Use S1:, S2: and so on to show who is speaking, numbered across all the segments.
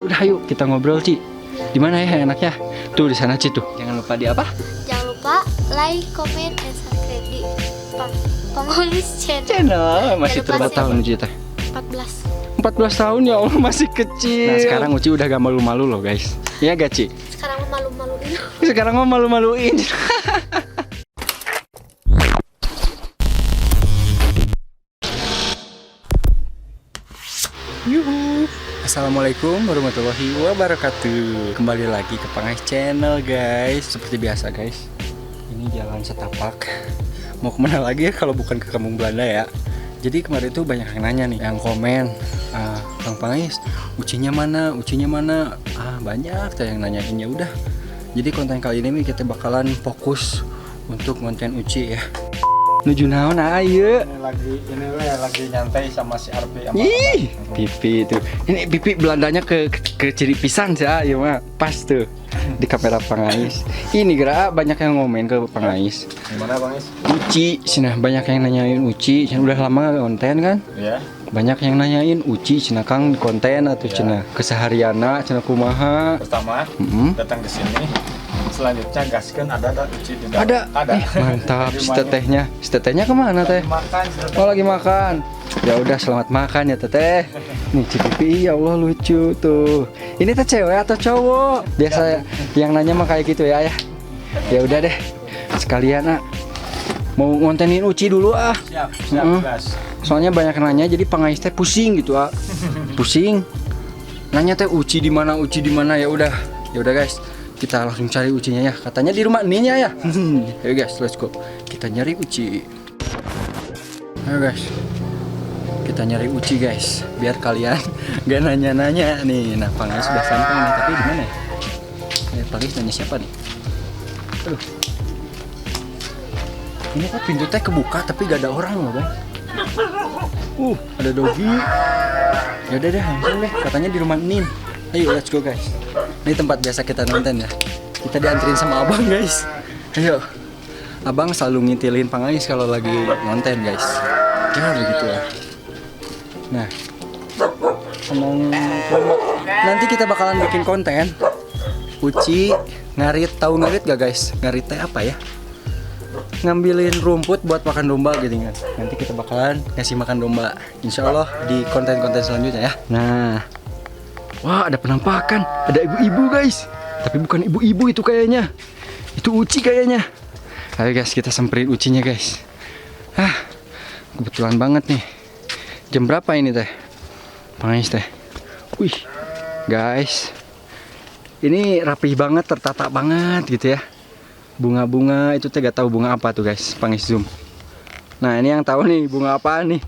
S1: udah ayo kita ngobrol Ci. Di mana ya enaknya? Tuh di sana Ci tuh. Jangan lupa di apa?
S2: Jangan lupa like, comment, and subscribe di Pengulis Channel.
S1: Channel masih berapa tahun Ci teh?
S2: 14.
S1: 14 tahun ya Allah, masih kecil. Nah sekarang Uci udah gak malu-malu loh guys. Iya gak Ci?
S2: Sekarang mah malu-maluin.
S1: Sekarang mah malu-maluin. Yuhu. Assalamualaikum warahmatullahi wabarakatuh. Kembali lagi ke Pangais Channel guys. Seperti biasa guys, ini jalan setapak. Mau kemana lagi ya kalau bukan ke Kampung Belanda ya. Jadi kemarin tuh banyak yang nanya nih, yang komen, Kang Pangais, ucinya mana, ucinya mana? Banyak tuh yang nanyain. Ya udah. Jadi konten kali ini kita bakalan fokus untuk konten uci ya. Nuju naon ayo.
S3: Ini lagi nyantai sama si Arpi sama
S1: Ih, pipi itu. Ini pipi Belandanya ke ciri pisan sih ya mah. Pas tuh di kamera Pangais. Ini gerak banyak yang ngomen ke Pangais.
S3: Gimana Pangais?
S1: Uci, cina banyak yang nanyain Uci, cina udah lama gak konten kan?
S3: Ya.
S1: Banyak yang nanyain Uci, cina Kang konten atau cina kesehariana, cina kumaha.
S3: Pertama datang ke sini. Selanjutnya gaskan ada Uci di dalam.
S1: Ada. Mantap.
S3: Di
S1: Si
S3: rumahnya.
S1: tetehnya, si tetehnya kemana teh?
S3: Makan.
S1: Oh lagi makan. Ya udah selamat makan ya teteh. Nih Cipipi, ya Allah lucu tuh. Ini teh cewek atau cowok? Biasa yang nanya mah kayak gitu ya. Ya udah deh. Sekalian mau ngontenin Uci dulu
S3: Siap, gas.
S1: Soalnya banyak yang nanya jadi Pangais teh pusing gitu Pusing. Nanya teh Uci di mana, Uci di mana. Ya udah guys. Kita langsung cari Ucinya ya. Katanya di rumah Ninya ya. Ayo guys, let's go. Kita nyari Uci. Ayo guys. Kita nyari Uci guys. Biar kalian gak nanya-nanya nih. Nah, Pangais sudah sampai nih, tapi di mana ya? Pangais nanya siapa nih? Aduh. Ini kok pintu teh kebuka tapi gak ada orang loh, Bang. Ada Dogi. Ya udah deh, langsung deh. Katanya di rumah Nin. Ayo, let's go guys. Ini tempat biasa kita nonton ya. Kita dianterin sama abang guys. Ayo. Abang selalu ngintilin Pangais kalau lagi nonton guys. Ya begitu lah. Nah, nanti kita bakalan bikin konten Uci ngarit. Tahu ngarit gak guys? Ngarit teh apa ya? Ngambilin rumput buat makan domba gitu kan. Nanti kita bakalan ngasih makan domba, insya Allah di konten-konten selanjutnya ya. Nah, wah ada penampakan, ada ibu-ibu guys. Tapi bukan ibu-ibu itu kayaknya, itu Uci kayaknya. Ayo guys, kita samperin Ucinya guys. Kebetulan banget nih. Jam berapa ini teh? Pangais teh. Wih, guys, ini rapih banget, tertata banget gitu ya. Bunga-bunga itu teh gak tahu bunga apa tuh guys. Pangais zoom. Nah ini yang tahu nih bunga apa nih.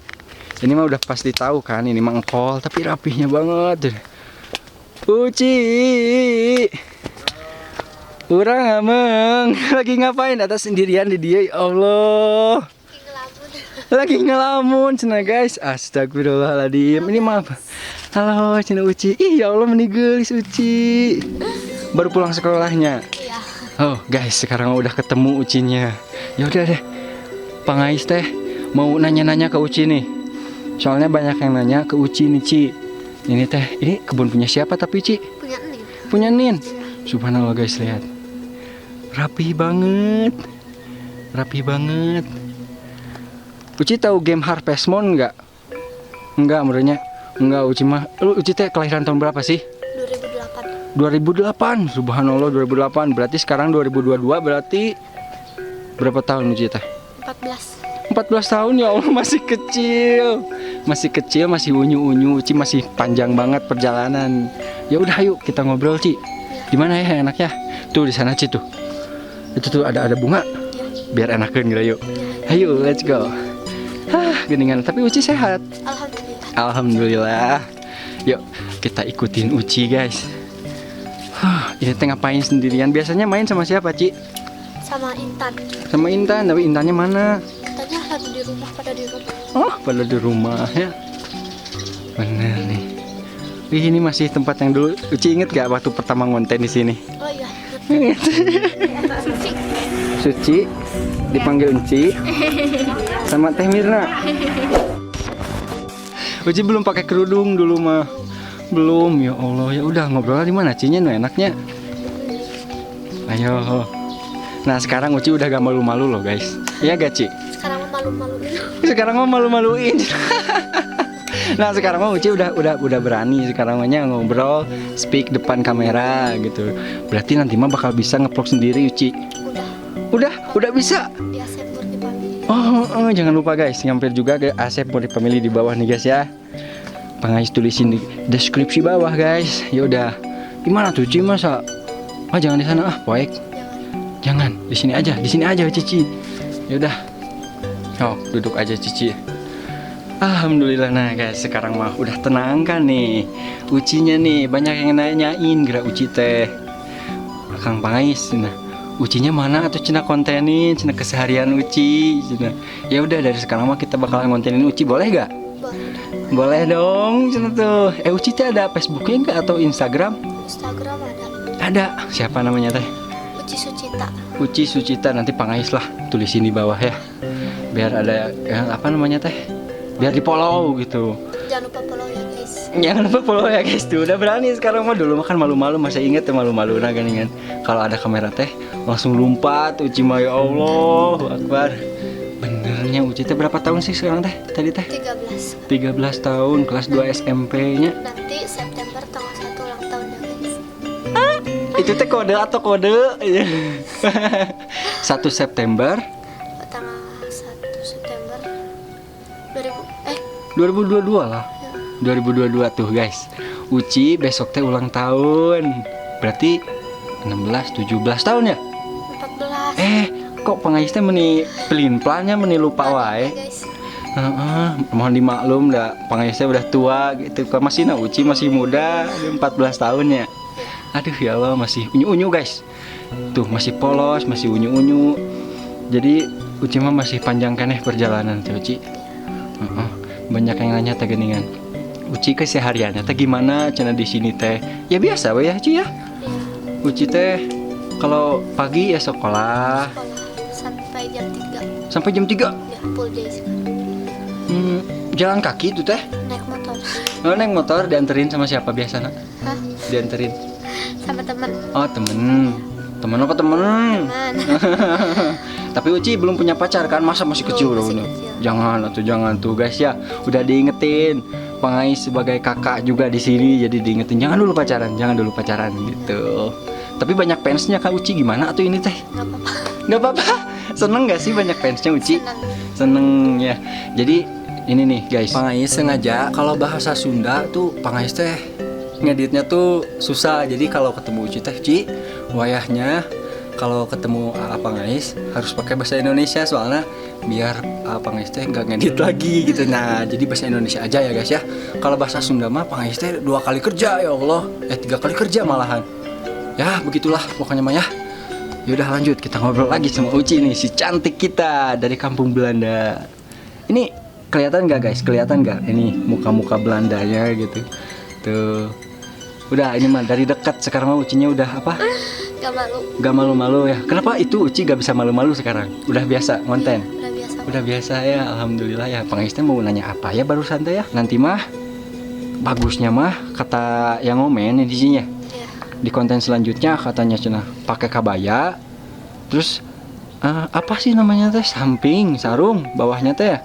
S1: Ini mah udah pasti tahu kan. Ini mah engkol, tapi rapihnya banget. Uci, urang ameng. Lagi ngapain? Atas sendirian di dia. Ya Allah. Lagi ngelamun cina guys. Astagfirullahaladzim. Ini maaf. Halo cina Uci. Ih ya Allah menigelis Uci. Baru pulang sekolahnya.
S2: Iya.
S1: Oh guys, sekarang udah ketemu Ucinya. Ya udah deh. Pangais teh mau nanya-nanya ke Uci nih. Soalnya banyak yang nanya ke Uci nih, Ci. Ini teh, ini kebun punya siapa tapi Ci?
S2: Punya Nin.
S1: Punya Nin. Subhanallah guys, lihat. Rapi banget. Rapi banget. Uci tahu game Harvest Moon enggak? Enggak, menurutnya. Enggak, Uci mah. Lu Uci teh kelahiran tahun berapa sih? 2008. Subhanallah 2008. Berarti sekarang 2022 berarti berapa tahun Uci teh?
S2: 14.
S1: 14 tahun ya Allah, masih kecil. Masih kecil, masih unyu-unyu. Uci masih panjang banget perjalanan. Ya udah ayo kita ngobrol Ci. Di mana ya enaknya? Tuh di sana Ci tuh. Itu tuh ada bunga. Biar enakan gitu yuk. Ayo let's go. Geningan tapi Uci sehat.
S2: Alhamdulillah.
S1: Alhamdulillah. Yuk kita ikutin Uci guys. Ini teh ngapain sendirian? Biasanya main sama siapa Ci?
S2: Sama Intan.
S1: Sama Intan, tapi Intannya mana?
S2: Intannya lagi di rumah, pada di rumah.
S1: Oh, pada di rumah ya. Bener nih. Wih, ini masih tempat yang dulu Uci inget gak waktu pertama ngonten di sini?
S2: Oh iya. Suci.
S1: Suci dipanggil Uci sama Teh Mirna. Uci belum pakai kerudung dulu mah. Belum, ya Allah. Ya udah, ngobrol di mana Cinya nu enaknya. Ayo. Nah, sekarang Uci udah gak malu-malu loh, guys. Iya gak, Ci?
S2: Sekarang mah malu-maluin.
S1: Sekarang mah malu-maluin. Nah, sekarang mah Uci udah berani sekarang mahnya ngobrol, speak depan kamera gitu. Berarti nanti mah bakal bisa nge-vlog sendiri Uci. Udah bisa.
S2: Di Asep Murni Family.
S1: Jangan lupa guys, ngampir juga ke Asep Murni Family di bawah nih guys ya. Pengais tulisin di deskripsi bawah guys. Ya udah. Gimana tuh Ci masa? Jangan di sana poek. Jangan, di sini aja Cici. Ya udah. Duduk aja Cici. Alhamdulillah. Nah guys, sekarang mah udah tenang kan nih. Ucinya nih banyak yang nanyain gerak Uci teh. Kang Pangais, nah Ucinya mana atau cina kontenin, cina keseharian Uci, cina. Ya udah dari sekarang mah kita bakalan kontenin Uci, boleh gak? Boleh dong, cina tuh. Uci teh ada Facebooknya nggak atau Instagram?
S2: Instagram ada.
S1: Ada. Siapa namanya teh?
S2: Uci Sucita.
S1: Uci Sucita, nanti Pangais lah tulisin di bawah ya. Biar ada apa namanya teh? Biar di follow gitu.
S2: Jangan lupa follow ya guys.
S1: Jangan lupa follow ya guys tuh. Udah berani sekarang mah, dulu makan malu-malu, masih inget ya malu-malu nah kan. Kalau ada kamera teh langsung lompat Uci mah, ya Allah Akbar. Benernya Uci teh berapa tahun sih sekarang teh? Tadi teh
S2: 13.
S1: 13 tahun, kelas 2 SMP-nya.
S2: Nanti September tanggal 1 ulang tahun ya guys.
S1: Itu teh kode atau kode? 1 September
S2: Tanggal 1 September
S1: 2022 lah. 2022 tuh guys. Uci besok teh ulang tahun. Berarti 16, 17 tahun ya?
S2: 14.
S1: Kok Pangais teh meni pelin-pelannya meni lupa wae.
S2: Guys.
S1: Mohon dimaklum dah, Pangais teh udah tua gitu. Kan masih Uci masih muda, 14 tahun ya. Aduh ya Allah, masih unyu-unyu guys. Tuh masih polos, masih unyu-unyu. Jadi Uci mah masih panjang kan perjalanan tuh Uci. Banyak yang nanya teh geningan. Uci kesehariannya teh gimana cenah di sini teh? Ya biasa we ya Ci ya. Uci teh kalau pagi ya sekolah
S2: Sampai jam 3.
S1: sampai jam 3.
S2: Ya, full day sekarang.
S1: Jalan kaki tuh teh.
S2: Naik motor.
S1: Naik motor dianterin sama siapa biasanya?
S2: Hah?
S1: Dianterin.
S2: Sama teman.
S1: Temen apa temen?
S2: Teman.
S1: Tapi Uci belum punya pacar kan, masa masih kecil
S2: Masih
S1: loh.
S2: kecil.
S1: Jangan tuh guys ya. Udah diingetin. Pangais sebagai kakak juga di sini, jadi diingetin jangan dulu pacaran gitu. Tapi banyak fansnya Kak Uci, gimana tuh ini teh?
S2: Gak apa-apa.
S1: Seneng gak sih banyak fansnya Uci?
S2: Senang.
S1: Seneng ya. Jadi ini nih guys, Pangais sengaja kalau bahasa Sunda tuh Pangais teh ngeditnya tuh susah. Jadi kalau ketemu Uci teh Ci, wayahnya kalau ketemu Pangais harus pakai bahasa Indonesia, soalnya biar Pangais teh nggak ngedit lagi gitu. Nah jadi bahasa Indonesia aja ya guys ya. Kalau bahasa Sunda mah Pangais teh 2 kali kerja, ya Allah, 3 kali kerja malahan. Ya begitulah pokoknya mah ya. Yaudah lanjut, kita ngobrol lagi sama Uci nih, si cantik kita dari kampung Belanda. Ini kelihatan nggak guys? Kelihatan nggak? Ini muka-muka Belandanya gitu. Tuh. Udah ini mah dari dekat, sekarang mah Ucinya udah apa?
S2: Gak malu.
S1: Gak malu-malu ya. Kenapa itu Uci gak bisa malu-malu sekarang? Udah biasa konten.
S2: Udah biasa
S1: ya, alhamdulillah ya. Pangais teh mau nanya apa ya barusan teh ya? Nanti mah bagusnya mah kata yang ngomen di sini ya.
S2: Iya.
S1: Di konten selanjutnya katanya cenah pakai kabaya. Terus apa sih namanya teh? Samping, sarung, bawahnya teh ya.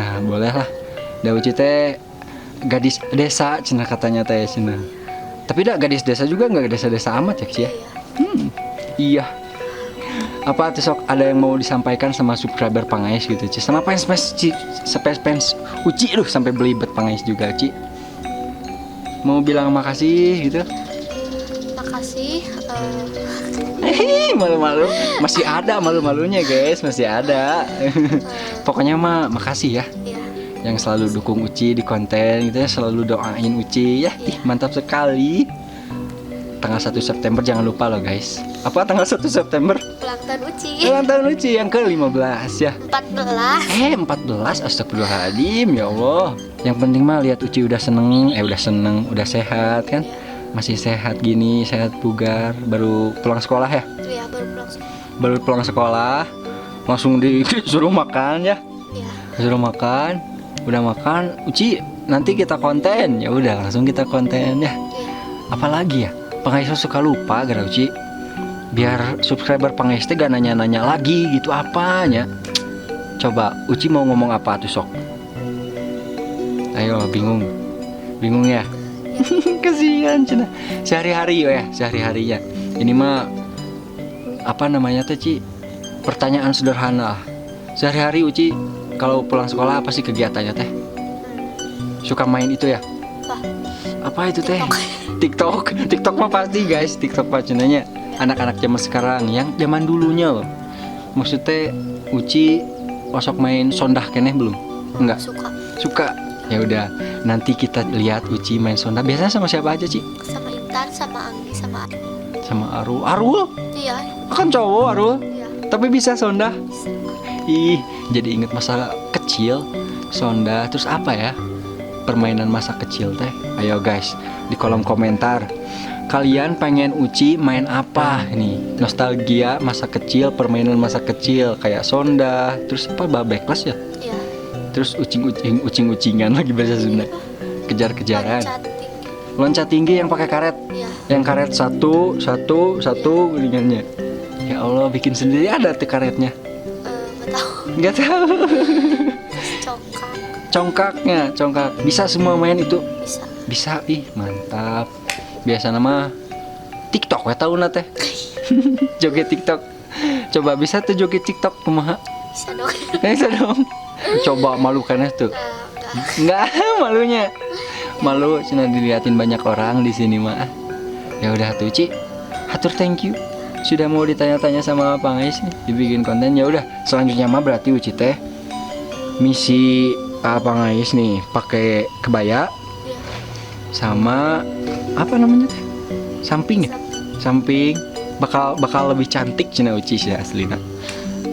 S1: Nah, boleh lah. Da Uci teh gadis desa cenah katanya teh cenah. Tapi dah gadis desa juga nggak desa-desa amat ya Ci ya. Iya. Apa tuh sok ada yang mau disampaikan sama subscriber Pangais gitu Ci, sama fans Uci sampai belibet Pangais juga Ci. Mau bilang makasih gitu.
S2: Makasih.
S1: Malu-malu. Masih ada malu-malunya guys, masih ada. Pokoknya mah makasih ya.
S2: Iya.
S1: Yang selalu dukung Uci di konten gitu ya, selalu doain Uci ya. Ih, mantap sekali. Tanggal 1 September jangan lupa loh guys. Apa tanggal 1 September?
S2: Ulang tahun Uci.
S1: Ulang tahun Uci yang ke-15 ya.
S2: 14.
S1: 14, astagfirullahaladzim ya Allah. Yang penting mah lihat Uci udah seneng, udah sehat kan. Masih sehat gini, sehat bugar. Baru pulang sekolah ya?
S2: Iya, baru pulang sekolah.
S1: Baru pulang sekolah, langsung disuruh makan ya.
S2: Iya.
S1: Disuruh makan, udah makan, Uci nanti kita konten. Ya udah langsung kita konten ya.
S2: Iya.
S1: Apalagi ya? Pengais suka lupa gara Uci. Biar subscriber pengais teh gak nanya-nanya lagi gitu apanya. Coba Uci mau ngomong apa tuh sok? Ayo bingung. Bingung ya? Kasihan cina. Sehari-hari ya, sehari-harinya. Ini mah apa namanya teh Ci? Pertanyaan sederhana. Sehari-hari Uci kalau pulang sekolah apa sih kegiatannya teh? Suka main itu ya? Apa itu teh? TikTok. TikTok mah pasti guys. TikTok pacenanya anak-anak zaman sekarang yang zaman dulunya loh. Maksudnya Uci osok main sondah keneh belum? Enggak. Suka. Ya udah, nanti kita lihat Uci main sondah. Biasanya sama siapa aja, Ci?
S2: Sama Intan, sama Anggi, sama Ari.
S1: Sama Arul. Arul?
S2: Iya.
S1: Kan cowok Arul.
S2: Iya.
S1: Tapi bisa sondah.
S2: Bisa.
S1: Ih, jadi inget masa kecil. Sondah, terus apa ya? Permainan masa kecil teh. Ayo guys, di kolom komentar. Kalian pengen Uci main apa nih? Nostalgia masa kecil, permainan masa kecil kayak sondah, terus apa babeklas ya?
S2: Iya.
S1: Terus ucing-ucingan lagi bahasa Sunda. Kejar-kejaran. Loncat tinggi yang pakai karet.
S2: Iya.
S1: Yang karet satu geringannya. Ya Allah, bikin sendiri ada tuh karetnya.
S2: Nggak tahu.
S1: Nggak tahu.
S2: Congkak.
S1: Congkak. Bisa semua main itu.
S2: Bisa.
S1: Bisa, ih mantap. Biasa nama TikTok ya tahu nate. Joget TikTok. Coba bisa tuh joget TikTok kumaha?
S2: Bisa dong.
S1: Bisa dong. Coba malu kan tuh. Enggak, malunya. Malu cina diliatin banyak orang di sini mah. Ya udah tuh Ci. Hatur thank you. Sudah mau ditanya-tanya sama Pangais nih dibikin konten. Ya udah, selanjutnya mah berarti Uci teh misi Pangais nih pakai kebaya sama apa namanya teh? Samping ya? Samping bakal lebih cantik cina Uci sih aslina.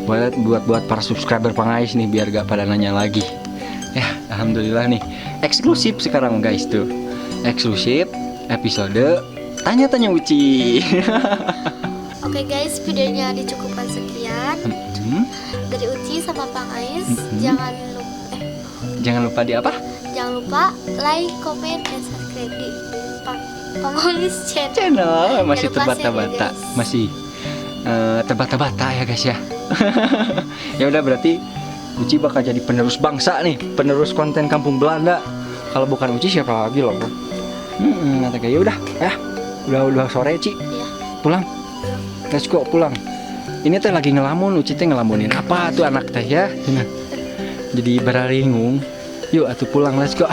S1: Buat para subscriber Pangais nih biar gak pada nanya lagi. Ya, alhamdulillah nih. Eksklusif sekarang guys tuh. Eksklusif episode tanya-tanya Uci.
S2: Oke guys, videonya dicukupkan sekian. Dari Uci sama Pangais.
S1: Jangan lupa di apa?
S2: Jangan lupa like, comment, dan subscribe di Pangais
S1: Channel. Masih
S2: Jangan lupa
S1: terbata-bata,
S2: share ya, guys.
S1: masih terbata-bata ya guys ya. Ya udah berarti Uci bakal jadi penerus bangsa nih, penerus konten Kampung Belanda. Kalau bukan Uci siapa lagi loh? Kata kayak udah ya, udah sore Ci,
S2: Iya.
S1: pulang. Let's go pulang. Ini teh lagi ngelamun, Uci teh ngelamunin apa tuh anak teh ya? Jadi beraringung. Yuk atuh pulang, let's go.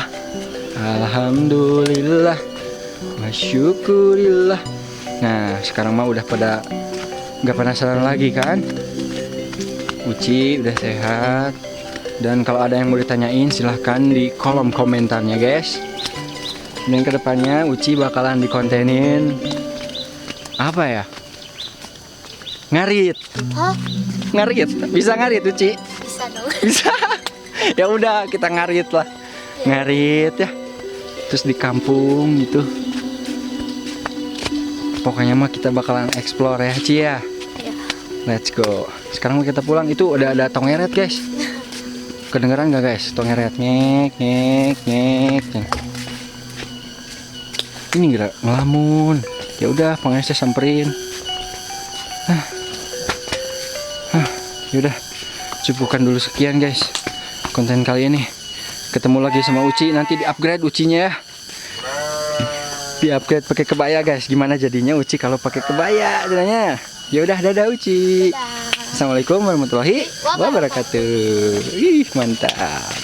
S1: Alhamdulillah, masyukurillah. Nah sekarang mah udah pada nggak penasaran lagi kan? Uci udah sehat. Dan kalau ada yang mau ditanyain silahkan di kolom komentarnya guys. Dan kedepannya Uci bakalan dikontenin apa ya? Ngarit.
S2: Hah?
S1: Ngarit. Bisa ngarit Uci?
S2: Bisa dong.
S1: Bisa. Ya udah kita ngarit lah. Ngarit ya. Terus di kampung gitu. Pokoknya mah kita bakalan explore ya Ci ya.
S2: Iya.
S1: Let's go. Sekarang kita pulang itu udah ada tongeret guys. Kedengeran nggak guys? Tongeret ngek. Ini gila ngelamun. Ya udah pengen saya samperin. Yaudah, cukupkan dulu sekian guys konten kali ini. Ketemu lagi sama Uci, nanti di upgrade Ucinya ya. Di upgrade pakai kebaya guys. Gimana jadinya Uci kalau pakai kebaya jadinya? Ya udah, dadah Uci.
S2: Dadah.
S1: Assalamualaikum warahmatullahi wabarakatuh. Ih, mantap.